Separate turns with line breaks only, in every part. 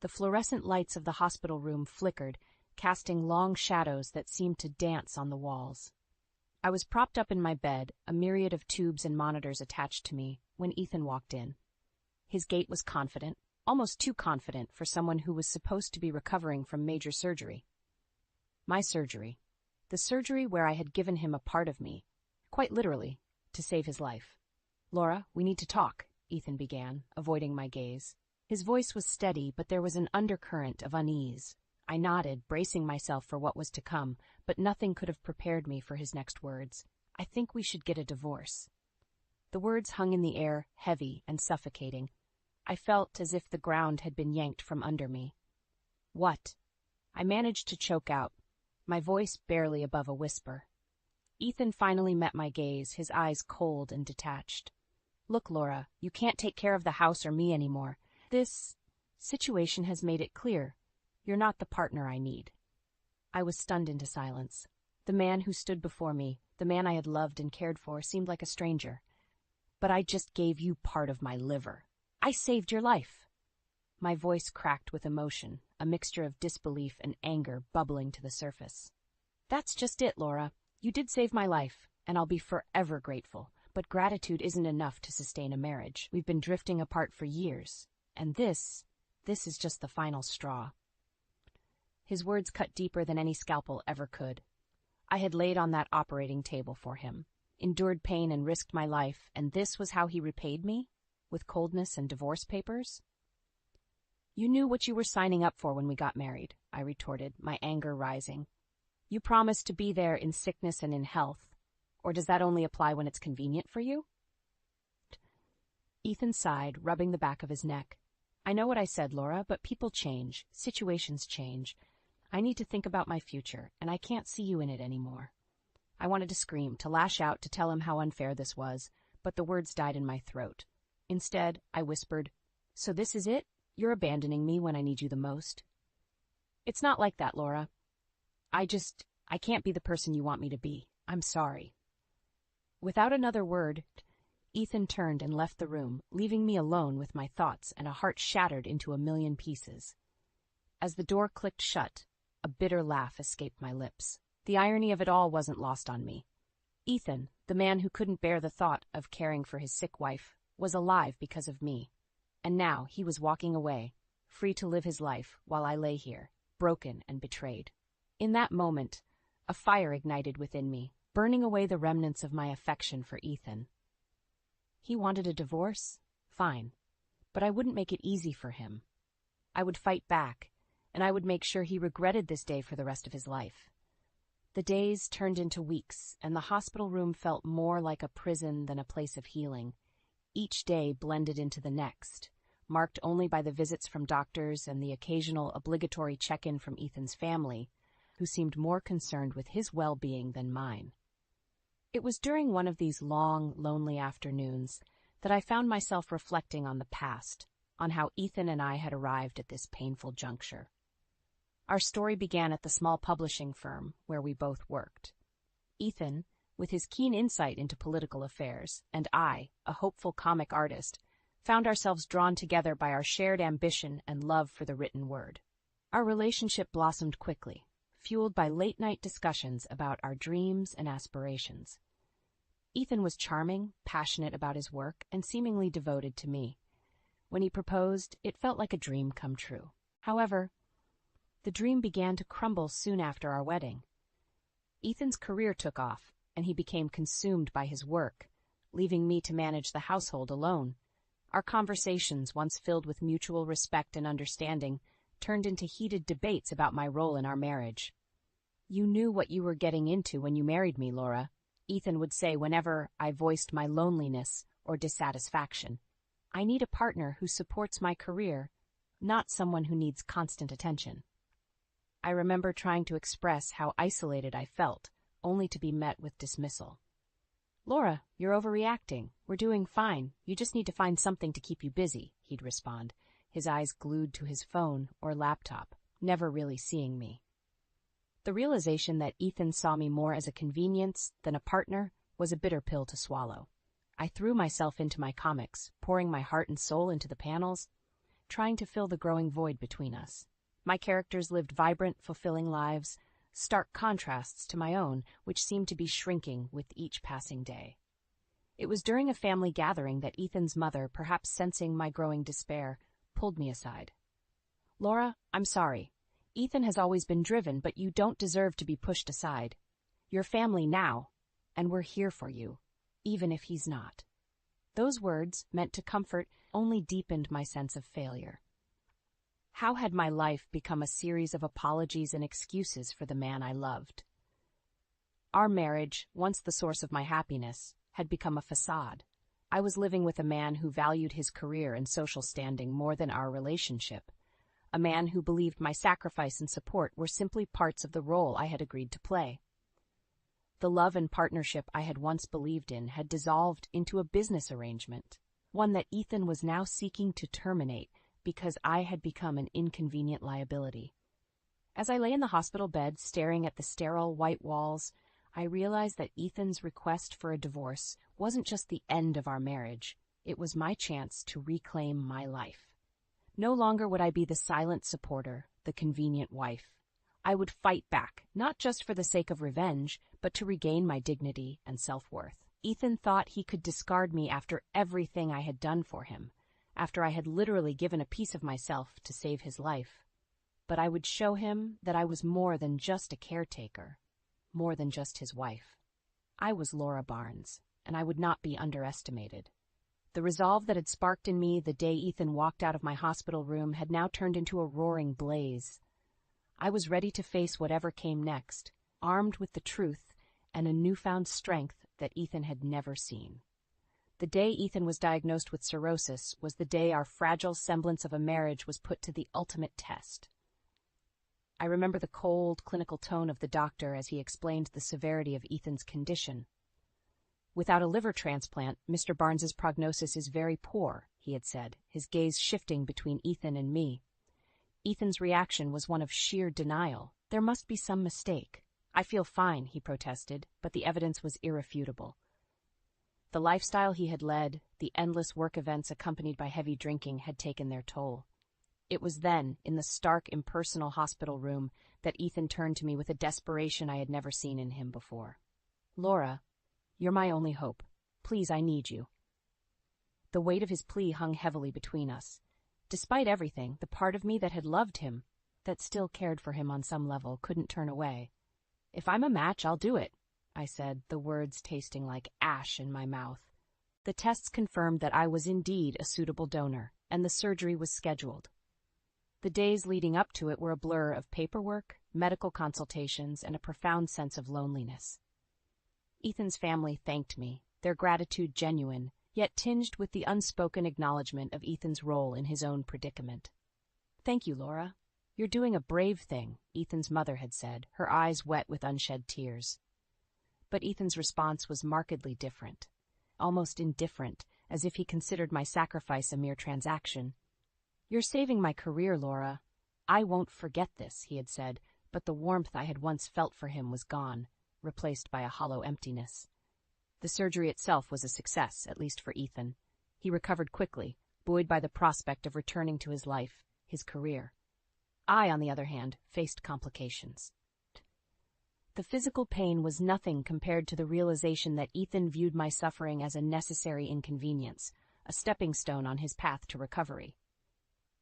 The fluorescent lights of the hospital room flickered, casting long shadows that seemed to dance on the walls. I was propped up in my bed, a myriad of tubes and monitors attached to me, when Ethan walked in. His gait was confident, almost too confident for someone who was supposed to be recovering from major surgery. My surgery. The surgery where I had given him a part of me, quite literally, to save his life. "Laura, we need to talk," Ethan began, avoiding my gaze. His voice was steady, but there was an undercurrent of unease. I nodded, bracing myself for what was to come, but nothing could have prepared me for his next words. "I think we should get a divorce." The words hung in the air, heavy and suffocating. I felt as if the ground had been yanked from under me. "What?" I managed to choke out, my voice barely above a whisper. Ethan finally met my gaze, his eyes cold and detached. "Look, Laura, you can't take care of the house or me anymore. This situation has made it clear. You're not the partner I need." I was stunned into silence. The man who stood before me, the man I had loved and cared for, seemed like a stranger. "But I just gave you part of my liver. I saved your life." My voice cracked with emotion, a mixture of disbelief and anger bubbling to the surface. "That's just it, Laura. You did save my life, and I'll be forever grateful. But gratitude isn't enough to sustain a marriage. We've been drifting apart for years, and this is just the final straw." His words cut deeper than any scalpel ever could. I had laid on that operating table for him, endured pain and risked my life, and this was how he repaid me? With coldness and divorce papers? "You knew what you were signing up for when we got married," I retorted, my anger rising. "You promised to be there in sickness and in health. Or does that only apply when it's convenient for you?" Ethan sighed, rubbing the back of his neck. "I know what I said, Laura, but people change, situations change. I need to think about my future, and I can't see you in it anymore." I wanted to scream, to lash out, to tell him how unfair this was, but the words died in my throat. Instead, I whispered, "So this is it? You're abandoning me when I need you the most?" "It's not like that, Laura. I can't be the person you want me to be. I'm sorry." Without another word, Ethan turned and left the room, leaving me alone with my thoughts and a heart shattered into a million pieces. As the door clicked shut, a bitter laugh escaped my lips. The irony of it all wasn't lost on me. Ethan, the man who couldn't bear the thought of caring for his sick wife, was alive because of me. And now he was walking away, free to live his life, while I lay here, broken and betrayed. In that moment, a fire ignited within me, burning away the remnants of my affection for Ethan. He wanted a divorce? Fine. But I wouldn't make it easy for him. I would fight back, and I would make sure he regretted this day for the rest of his life. The days turned into weeks, and the hospital room felt more like a prison than a place of healing. Each day blended into the next, marked only by the visits from doctors and the occasional obligatory check-in from Ethan's family, who seemed more concerned with his well-being than mine. It was during one of these long, lonely afternoons that I found myself reflecting on the past, on how Ethan and I had arrived at this painful juncture. Our story began at the small publishing firm where we both worked. Ethan, with his keen insight into political affairs, and I, a hopeful comic artist, found ourselves drawn together by our shared ambition and love for the written word. Our relationship blossomed quickly, fueled by late-night discussions about our dreams and aspirations. Ethan was charming, passionate about his work, and seemingly devoted to me. When he proposed, it felt like a dream come true. However, the dream began to crumble soon after our wedding. Ethan's career took off, and he became consumed by his work, leaving me to manage the household alone. Our conversations, once filled with mutual respect and understanding, turned into heated debates about my role in our marriage. "You knew what you were getting into when you married me, Laura," Ethan would say whenever I voiced my loneliness or dissatisfaction. "I need a partner who supports my career, not someone who needs constant attention." I remember trying to express how isolated I felt, only to be met with dismissal. "Laura, you're overreacting. We're doing fine. You just need to find something to keep you busy," he'd respond, his eyes glued to his phone or laptop, never really seeing me. The realization that Ethan saw me more as a convenience than a partner was a bitter pill to swallow. I threw myself into my comics, pouring my heart and soul into the panels. trying to fill the growing void between us. My characters lived vibrant, fulfilling lives, stark contrasts to my own, which seemed to be shrinking with each passing day. It was during a family gathering that Ethan's mother, perhaps sensing my growing despair, pulled me aside. "Laura, I'm sorry. Ethan has always been driven, but you don't deserve to be pushed aside. You're family now, and we're here for you, even if he's not." Those words, meant to comfort, only deepened my sense of failure. How had my life become a series of apologies and excuses for the man I loved? Our marriage, once the source of my happiness, had become a facade. I was living with a man who valued his career and social standing more than our relationship, a man who believed my sacrifice and support were simply parts of the role I had agreed to play. The love and partnership I had once believed in had dissolved into a business arrangement, one that Ethan was now seeking to terminate because I had become an inconvenient liability. As I lay in the hospital bed staring at the sterile white walls, I realized that Ethan's request for a divorce wasn't just the end of our marriage, it was my chance to reclaim my life. No longer would I be the silent supporter, the convenient wife. I would fight back, not just for the sake of revenge, but to regain my dignity and self-worth. Ethan thought he could discard me after everything I had done for him, after I had literally given a piece of myself to save his life. But I would show him that I was more than just a caretaker, more than just his wife. I was Laura Barnes, and I would not be underestimated. The resolve that had sparked in me the day Ethan walked out of my hospital room had now turned into a roaring blaze. I was ready to face whatever came next, armed with the truth and a newfound strength that Ethan had never seen. The day Ethan was diagnosed with cirrhosis was the day our fragile semblance of a marriage was put to the ultimate test. I remember the cold, clinical tone of the doctor as he explained the severity of Ethan's condition. "Without a liver transplant, Mr. Barnes's prognosis is very poor," he had said, his gaze shifting between Ethan and me. Ethan's reaction was one of sheer denial. There must be some mistake. "I feel fine," he protested, but the evidence was irrefutable. The lifestyle he had led, the endless work events accompanied by heavy drinking, had taken their toll. It was then, in the stark, impersonal hospital room, that Ethan turned to me with a desperation I had never seen in him before. "Laura, you're my only hope. Please, I need you." The weight of his plea hung heavily between us. Despite everything, the part of me that had loved him, that still cared for him on some level, couldn't turn away. "If I'm a match, I'll do it," I said, the words tasting like ash in my mouth. The tests confirmed that I was indeed a suitable donor, and the surgery was scheduled. The days leading up to it were a blur of paperwork, medical consultations, and a profound sense of loneliness. Ethan's family thanked me, their gratitude genuine, yet tinged with the unspoken acknowledgement of Ethan's role in his own predicament. "Thank you, Laura. You're doing a brave thing," Ethan's mother had said, her eyes wet with unshed tears. But Ethan's response was markedly different, almost indifferent, as if he considered my sacrifice a mere transaction. "You're saving my career, Laura. I won't forget this," he had said, but the warmth I had once felt for him was gone, replaced by a hollow emptiness. The surgery itself was a success, at least for Ethan. He recovered quickly, buoyed by the prospect of returning to his life, his career. I, on the other hand, faced complications. The physical pain was nothing compared to the realization that Ethan viewed my suffering as a necessary inconvenience, a stepping stone on his path to recovery.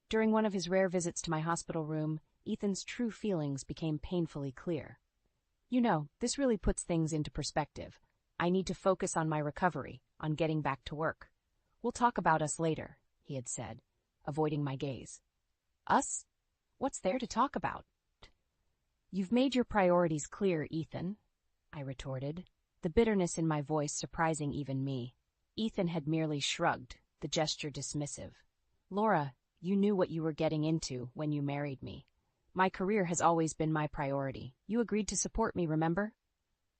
During one of his rare visits to my hospital room, Ethan's true feelings became painfully clear. "You know, this really puts things into perspective. I need to focus on my recovery, on getting back to work. We'll talk about us later," he had said, avoiding my gaze. "Us? What's there to talk about?" "You've made your priorities clear, Ethan," I retorted, the bitterness in my voice surprising even me. Ethan had merely shrugged, the gesture dismissive. "Laura, you knew what you were getting into when you married me. My career has always been my priority. You agreed to support me, remember?"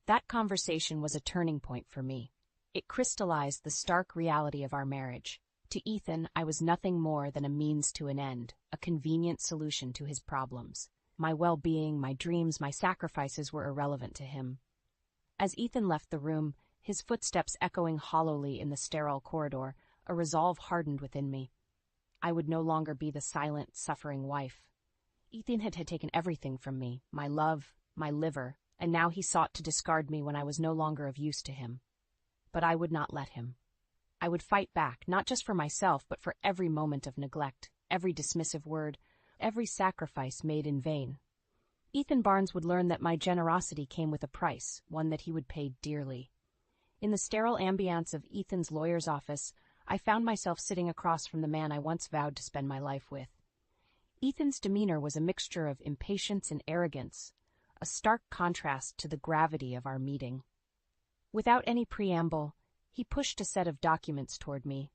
That conversation was a turning point for me. It crystallized the stark reality of our marriage. To Ethan, I was nothing more than a means to an end, a convenient solution to his problems. My well-being, my dreams, my sacrifices were irrelevant to him. As Ethan left the room, his footsteps echoing hollowly in the sterile corridor, a resolve hardened within me. I would no longer be the silent, suffering wife. Ethan had taken everything from me, my love, my liver, and now he sought to discard me when I was no longer of use to him. But I would not let him. I would fight back, not just for myself, but for every moment of neglect, every dismissive word, every sacrifice made in vain. Ethan Barnes would learn that my generosity came with a price, one that he would pay dearly. In the sterile ambience of Ethan's lawyer's office, I found myself sitting across from the man I once vowed to spend my life with. Ethan's demeanor was a mixture of impatience and arrogance, a stark contrast to the gravity of our meeting. Without any preamble, he pushed a set of documents toward me.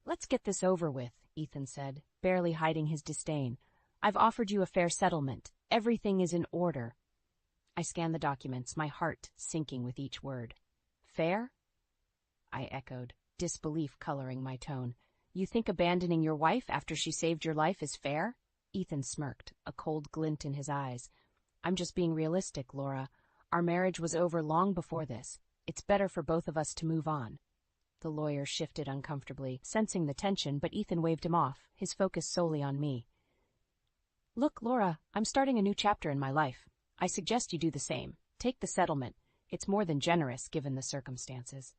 "Let's get this over with," Ethan said, barely hiding his disdain. "I've offered you a fair settlement. Everything is in order." I scanned the documents, my heart sinking with each word. "Fair?" I echoed, disbelief coloring my tone. "You think abandoning your wife after she saved your life is fair?" Ethan smirked, a cold glint in his eyes. "I'm just being realistic, Laura. Our marriage was over long before this. It's better for both of us to move on." The lawyer shifted uncomfortably, sensing the tension, but Ethan waved him off, his focus solely on me. "Look, Laura, I'm starting a new chapter in my life. I suggest you do the same. Take the settlement. It's more than generous given the circumstances."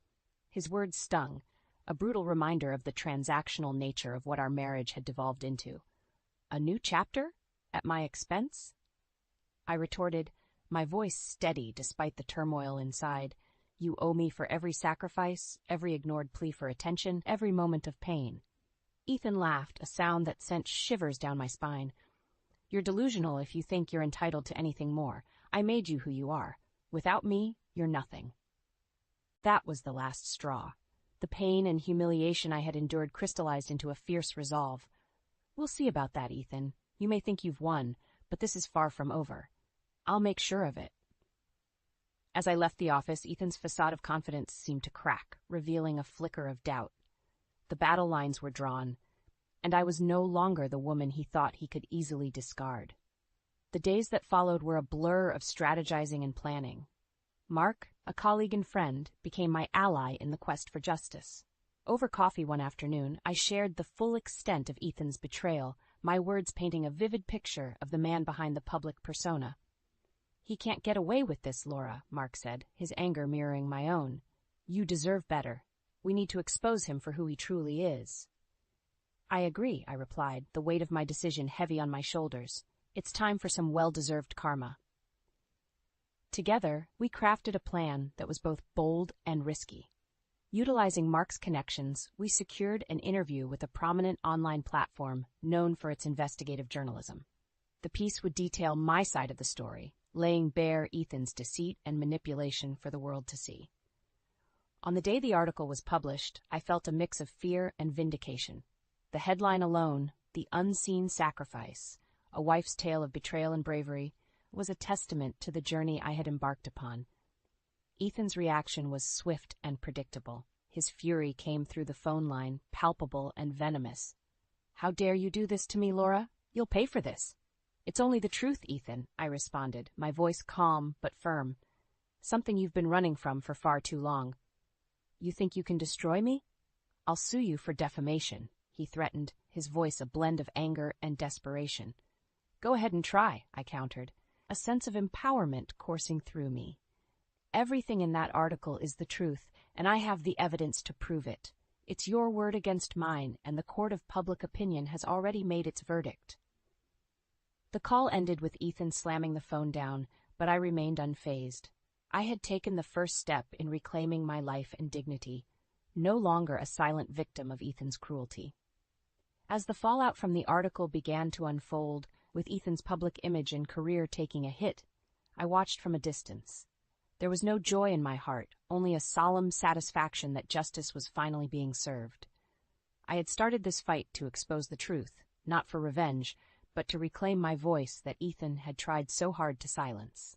His words stung, a brutal reminder of the transactional nature of what our marriage had devolved into. "A new chapter? At my expense?" I retorted, my voice steady despite the turmoil inside. "You owe me for every sacrifice, every ignored plea for attention, every moment of pain." Ethan laughed, a sound that sent shivers down my spine. "You're delusional if you think you're entitled to anything more. I made you who you are. Without me, you're nothing." That was the last straw. The pain and humiliation I had endured crystallized into a fierce resolve. "We'll see about that, Ethan. You may think you've won, but this is far from over. I'll make sure of it." As I left the office, Ethan's facade of confidence seemed to crack, revealing a flicker of doubt. The battle lines were drawn, and I was no longer the woman he thought he could easily discard. The days that followed were a blur of strategizing and planning. Mark, a colleague and friend, became my ally in the quest for justice. Over coffee one afternoon, I shared the full extent of Ethan's betrayal, my words painting a vivid picture of the man behind the public persona. "He can't get away with this, Laura," Mark said, his anger mirroring my own. "You deserve better. We need to expose him for who he truly is." "I agree," I replied, the weight of my decision heavy on my shoulders. "It's time for some well-deserved karma." Together, we crafted a plan that was both bold and risky. Utilizing Mark's connections, we secured an interview with a prominent online platform known for its investigative journalism. The piece would detail my side of the story, laying bare Ethan's deceit and manipulation for the world to see. On the day the article was published, I felt a mix of fear and vindication. The headline alone, "The Unseen Sacrifice, A Wife's Tale of Betrayal and Bravery," was a testament to the journey I had embarked upon. Ethan's reaction was swift and predictable. His fury came through the phone line, palpable and venomous. "How dare you do this to me, Laura? You'll pay for this." "It's only the truth, Ethan," I responded, my voice calm but firm. "Something you've been running from for far too long." "You think you can destroy me?" "I'll sue you for defamation," he threatened, his voice a blend of anger and desperation. "Go ahead and try," I countered, a sense of empowerment coursing through me. "Everything in that article is the truth, and I have the evidence to prove it. It's your word against mine, and the court of public opinion has already made its verdict." The call ended with Ethan slamming the phone down, but I remained unfazed. I had taken the first step in reclaiming my life and dignity, no longer a silent victim of Ethan's cruelty. As the fallout from the article began to unfold, with Ethan's public image and career taking a hit, I watched from a distance. There was no joy in my heart, only a solemn satisfaction that justice was finally being served. I had started this fight to expose the truth, not for revenge, but to reclaim my voice that Ethan had tried so hard to silence.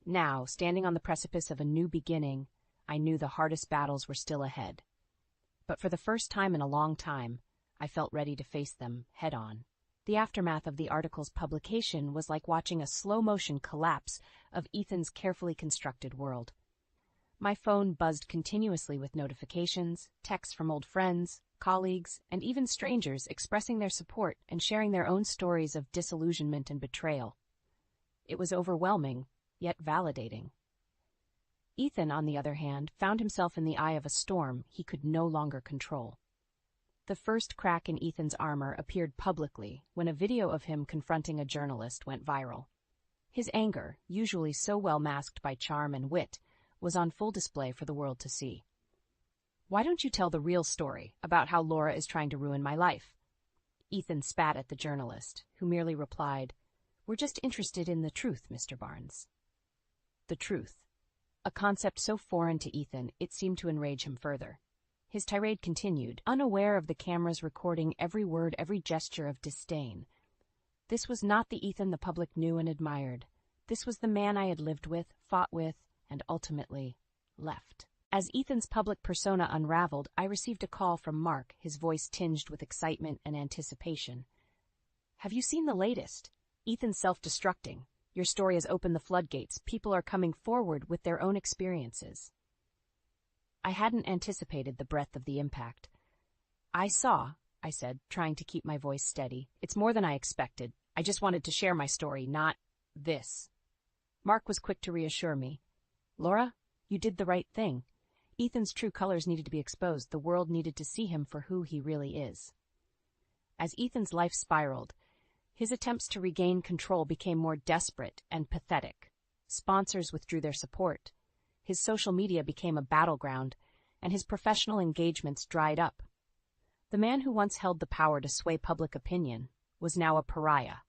Now, standing on the precipice of a new beginning, I knew the hardest battles were still ahead. But for the first time in a long time, I felt ready to face them head-on. The aftermath of the article's publication was like watching a slow-motion collapse of Ethan's carefully constructed world. My phone buzzed continuously with notifications, texts from old friends, colleagues, and even strangers expressing their support and sharing their own stories of disillusionment and betrayal. It was overwhelming, yet validating. Ethan, on the other hand, found himself in the eye of a storm he could no longer control. The first crack in Ethan's armor appeared publicly when a video of him confronting a journalist went viral. His anger, usually so well masked by charm and wit, was on full display for the world to see. "Why don't you tell the real story about how Laura is trying to ruin my life?" Ethan spat at the journalist, who merely replied, "We're just interested in the truth, Mr. Barnes." The truth. A concept so foreign to Ethan, it seemed to enrage him further. His tirade continued, unaware of the cameras recording every word, every gesture of disdain. This was not the Ethan the public knew and admired. This was the man I had lived with, fought with, and ultimately left. As Ethan's public persona unraveled, I received a call from Mark, his voice tinged with excitement and anticipation. "Have you seen the latest? Ethan's self-destructing. Your story has opened the floodgates. People are coming forward with their own experiences." I hadn't anticipated the breadth of the impact. I said, trying to keep my voice steady. "It's more than I expected. I just wanted to share my story, not this." Mark was quick to reassure me. "Laura, you did the right thing. Ethan's true colors needed to be exposed. The world needed to see him for who he really is." As Ethan's life spiraled, his attempts to regain control became more desperate and pathetic. Sponsors withdrew their support. His social media became a battleground, and his professional engagements dried up. The man who once held the power to sway public opinion was now a pariah,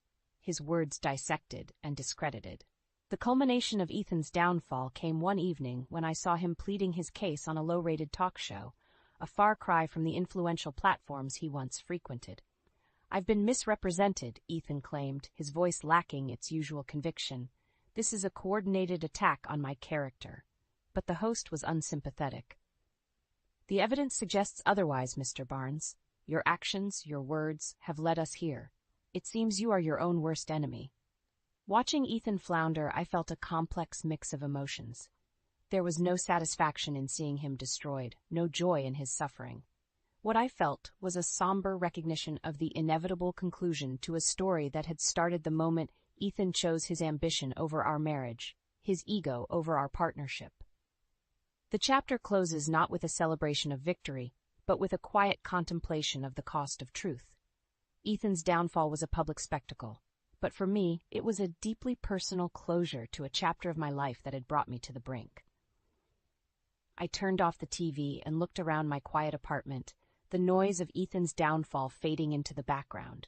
his words dissected and discredited. The culmination of Ethan's downfall came one evening when I saw him pleading his case on a low-rated talk show, a far cry from the influential platforms he once frequented. "I've been misrepresented," Ethan claimed, his voice lacking its usual conviction. "This is a coordinated attack on my character." But the host was unsympathetic. "The evidence suggests otherwise, Mr. Barnes. Your actions, your words, have led us here. It seems you are your own worst enemy." Watching Ethan flounder, I felt a complex mix of emotions. There was no satisfaction in seeing him destroyed, no joy in his suffering. What I felt was a somber recognition of the inevitable conclusion to a story that had started the moment Ethan chose his ambition over our marriage, his ego over our partnership. The chapter closes not with a celebration of victory, but with a quiet contemplation of the cost of truth. Ethan's downfall was a public spectacle, but for me, it was a deeply personal closure to a chapter of my life that had brought me to the brink. I turned off the TV and looked around my quiet apartment, the noise of Ethan's downfall fading into the background.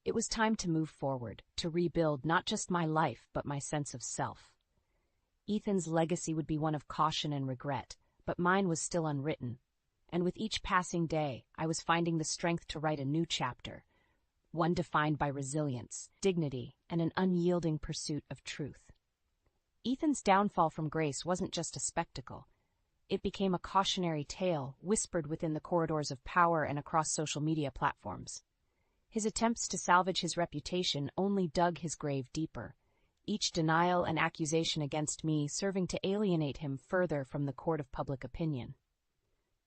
It was time to move forward, to rebuild not just my life, but my sense of self. Ethan's legacy would be one of caution and regret, but mine was still unwritten. And with each passing day, I was finding the strength to write a new chapter, one defined by resilience, dignity, and an unyielding pursuit of truth. Ethan's downfall from grace wasn't just a spectacle. It became a cautionary tale whispered within the corridors of power and across social media platforms. His attempts to salvage his reputation only dug his grave deeper, each denial and accusation against me serving to alienate him further from the court of public opinion.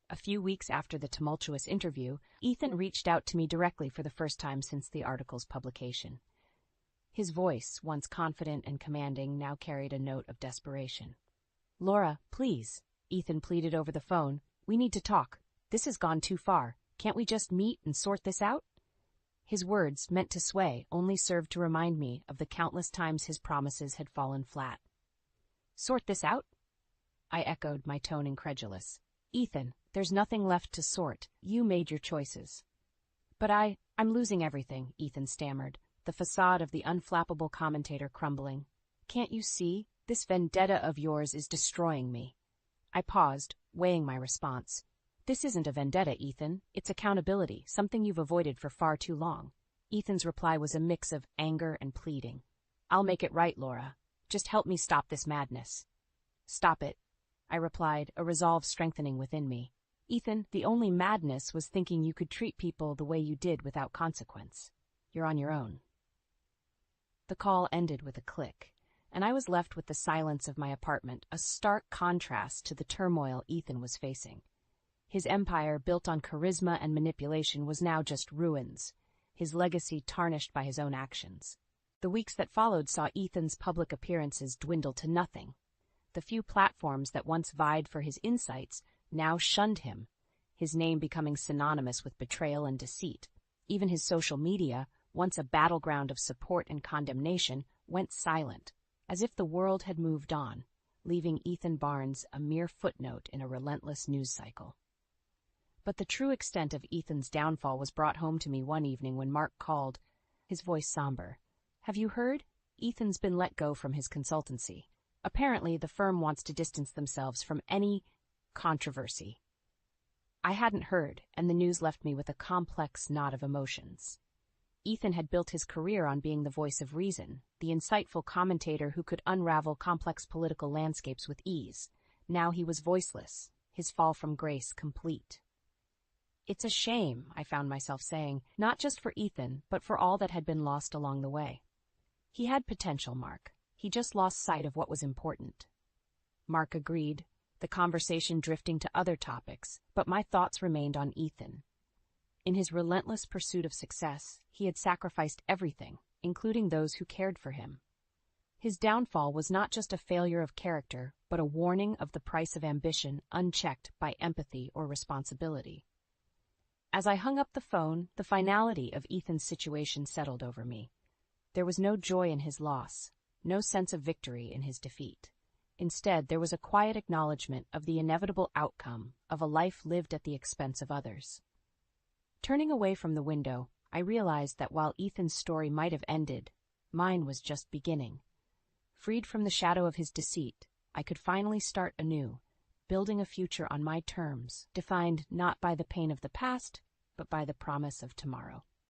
A few weeks after the tumultuous interview, Ethan reached out to me directly for the first time since the article's publication. His voice, once confident and commanding, now carried a note of desperation. "Laura, please," Ethan pleaded over the phone. "We need to talk. This has gone too far. Can't we just meet and sort this out?" His words, meant to sway, only served to remind me of the countless times his promises had fallen flat. "Sort this out?" I echoed, my tone incredulous. "Ethan, there's nothing left to sort. You made your choices." "But I'm losing everything," Ethan stammered, the facade of the unflappable commentator crumbling. "Can't you see? This vendetta of yours is destroying me." I paused, weighing my response. "This isn't a vendetta, Ethan. It's accountability, something you've avoided for far too long." Ethan's reply was a mix of anger and pleading. "I'll make it right, Laura. Just help me stop this madness." "Stop it," I replied, a resolve strengthening within me. "Ethan, the only madness was thinking you could treat people the way you did without consequence. You're on your own." The call ended with a click, and I was left with the silence of my apartment, a stark contrast to the turmoil Ethan was facing. His empire, built on charisma and manipulation, was now just ruins, his legacy tarnished by his own actions. The weeks that followed saw Ethan's public appearances dwindle to nothing. The few platforms that once vied for his insights now shunned him, his name becoming synonymous with betrayal and deceit. Even his social media, once a battleground of support and condemnation, went silent, as if the world had moved on, leaving Ethan Barnes a mere footnote in a relentless news cycle. But the true extent of Ethan's downfall was brought home to me one evening when Mark called, his voice somber. "Have you heard? Ethan's been let go from his consultancy. Apparently, the firm wants to distance themselves from any controversy." I hadn't heard, and the news left me with a complex knot of emotions. Ethan had built his career on being the voice of reason, the insightful commentator who could unravel complex political landscapes with ease. Now he was voiceless, his fall from grace complete. "It's a shame," I found myself saying, not just for Ethan, but for all that had been lost along the way. "He had potential, Mark. He just lost sight of what was important." Mark agreed, the conversation drifting to other topics, but my thoughts remained on Ethan. In his relentless pursuit of success, he had sacrificed everything, including those who cared for him. His downfall was not just a failure of character, but a warning of the price of ambition unchecked by empathy or responsibility. As I hung up the phone, the finality of Ethan's situation settled over me. There was no joy in his loss, no sense of victory in his defeat. Instead, there was a quiet acknowledgement of the inevitable outcome of a life lived at the expense of others. Turning away from the window, I realized that while Ethan's story might have ended, mine was just beginning. Freed from the shadow of his deceit, I could finally start anew, building a future on my terms, defined not by the pain of the past, but by the promise of tomorrow.